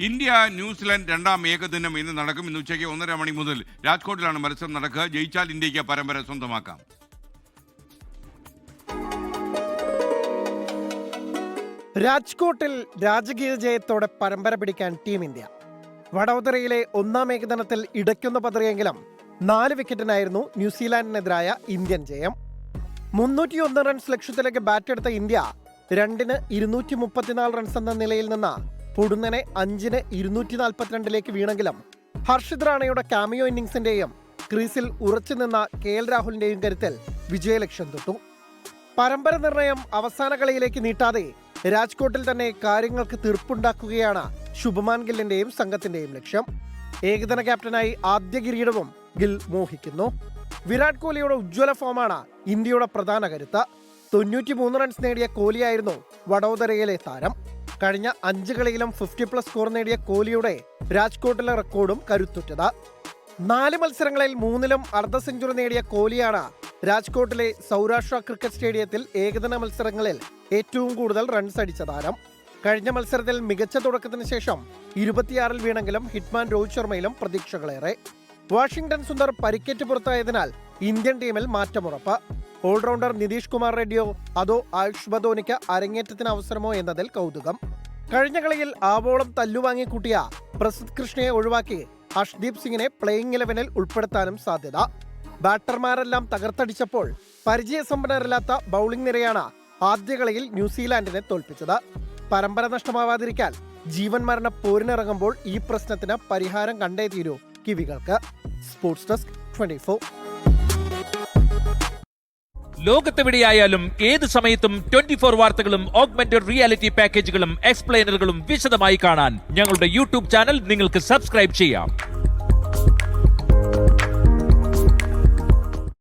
India New Zealand രണ്ടാം ഏകദിനം ഇന്ന് നടക്കും. ഇന്ന് ഉച്ചയ്ക്ക് 1:30 മണി മുതൽ രാജ്കോട്ടിലാണ് മത്സരം നടക്കുക. ജയിച്ചാൽ ഇന്ത്യക്ക് പരമ്പര സ്വന്തമാക്കാം. രാജ്കോട്ടിൽ രാജകീയ ജയത്തോടെ പരമ്പര പിടിക്കാൻ ടീം ഇന്ത്യ. വഡോദരയിലെ ഒന്നാം ഏകദിനത്തിൽ ഇടയ്ക്കൊന്ന് പതറിയെങ്കിലും 4 വിക്കറ്റിനായിരുന്നു ന്യൂസിലാൻഡിനെതിരായ ഇന്ത്യൻ ജയം. 301 റൺസ് ലക്ഷ്യത്തിലേക്ക് ബാറ്റെടുത്ത ഇന്ത്യ 2-ന് 234 റൺസ് എന്ന നിലയിൽ നിന്ന് പൊടുന്നനെ 5-ന് 242 വീണെങ്കിലും ഹർഷിത് റാണയുടെ കാമിയോ ഇന്നിംഗ്സിന്റെയും ക്രീസിൽ ഉറച്ചുനിന്ന KL രാഹുലിന്റെയും കരുത്തിൽ വിജയലക്ഷ്യം തൊട്ടു. പരമ്പര നിർണയം അവസാന കളിയിലേക്ക് നീട്ടാതെ രാജ്കോട്ടിൽ തന്നെ കാര്യങ്ങൾക്ക് തീർപ്പുണ്ടാക്കുകയാണ് ശുഭമാൻ ഗില്ലിന്റെയും സംഘത്തിന്റെയും ലക്ഷ്യം. ഏകദിന ക്യാപ്റ്റനായി ആദ്യ കിരീടവും ഗിൽ മോഹിക്കുന്നു. വിരാട് കോഹ്ലിയുടെ ഉജ്ജ്വല ഫോമാണ് ഇന്ത്യയുടെ പ്രധാന കരുത്ത്. 93 റൺസ് നേടിയ കോഹ്ലിയായിരുന്നു വഡോദരയിലെ താരം. കഴിഞ്ഞ 5 കളിയിലും 50+ സ്കോർ നേടിയ കോഹ്ലിയുടെ രാജ്കോട്ടിലെ റെക്കോർഡും കരുത്തുറ്റത്. 4 മത്സരങ്ങളിൽ 3-ലും അർദ്ധ സെഞ്ചുറി നേടിയ കോഹ്ലിയാണ് രാജ്കോട്ടിലെ സൗരാഷ്ട്ര ക്രിക്കറ്റ് സ്റ്റേഡിയത്തിൽ ഏകദിന മത്സരങ്ങളിൽ ഏറ്റവും കൂടുതൽ റൺസ് അടിച്ച താരം. കഴിഞ്ഞ മത്സരത്തിൽ മികച്ച തുടക്കത്തിന് ശേഷം 26-ൽ വീണെങ്കിലും ഹിറ്റ്മാൻ രോഹിത് ശർമ്മയിലും പ്രതീക്ഷകളേറെ. വാഷിംഗ്ടൺ സുന്ദർ പരിക്കേറ്റ് പുറത്തായതിനാൽ ഇന്ത്യൻ ടീമിൽ മാറ്റമുറപ്പ്. ഓൾറൗണ്ടർ നിതീഷ് കുമാർ റെഡ്ഡിയോ അതോ ആയുഷ് ബദോനിക്ക് അരങ്ങേറ്റത്തിന് അവസരമോ എന്നതിൽ കൗതുകം. കഴിഞ്ഞ കളിയിൽ ആവോളം തല്ലുവാങ്ങി കൂട്ടിയ പ്രസിദ്ധ് കൃഷ്ണയെ ഒഴിവാക്കി ഹർഷ്ദീപ് സിംഗിനെ പ്ലേയിങ് 11-ൽ ഉൾപ്പെടുത്താനും സാധ്യത. ബാറ്റർമാരെല്ലാം തകർത്തടിച്ചപ്പോൾ പരിചയസമ്പന്നരില്ലാത്ത ബൌളിംഗ് നിരയാണ് ആദ്യ കളിയിൽ ന്യൂസിലാൻഡിനെ തോൽപ്പിച്ചത്. പരമ്പര നഷ്ടമാവാതിരിക്കാൻ ജീവൻ മരണ പോരിനിറങ്ങുമ്പോൾ ഈ പ്രശ്നത്തിന് പരിഹാരം കണ്ടേ തീരൂ കിവികൾക്ക്. Sports desk 24. ലോകത്തെവിടെയായാലും ഏത് സമയത്തും 24 വാർത്തകളും ഓഗ്മെന്റഡ് റിയാലിറ്റി പാക്കേജുകളും എക്സ്പ്ലെയിനറുകളും വിശദമായി കാണാൻ ഞങ്ങളുടെ യൂട്യൂബ് ചാനൽ നിങ്ങൾക്ക് സബ്സ്ക്രൈബ് ചെയ്യാം.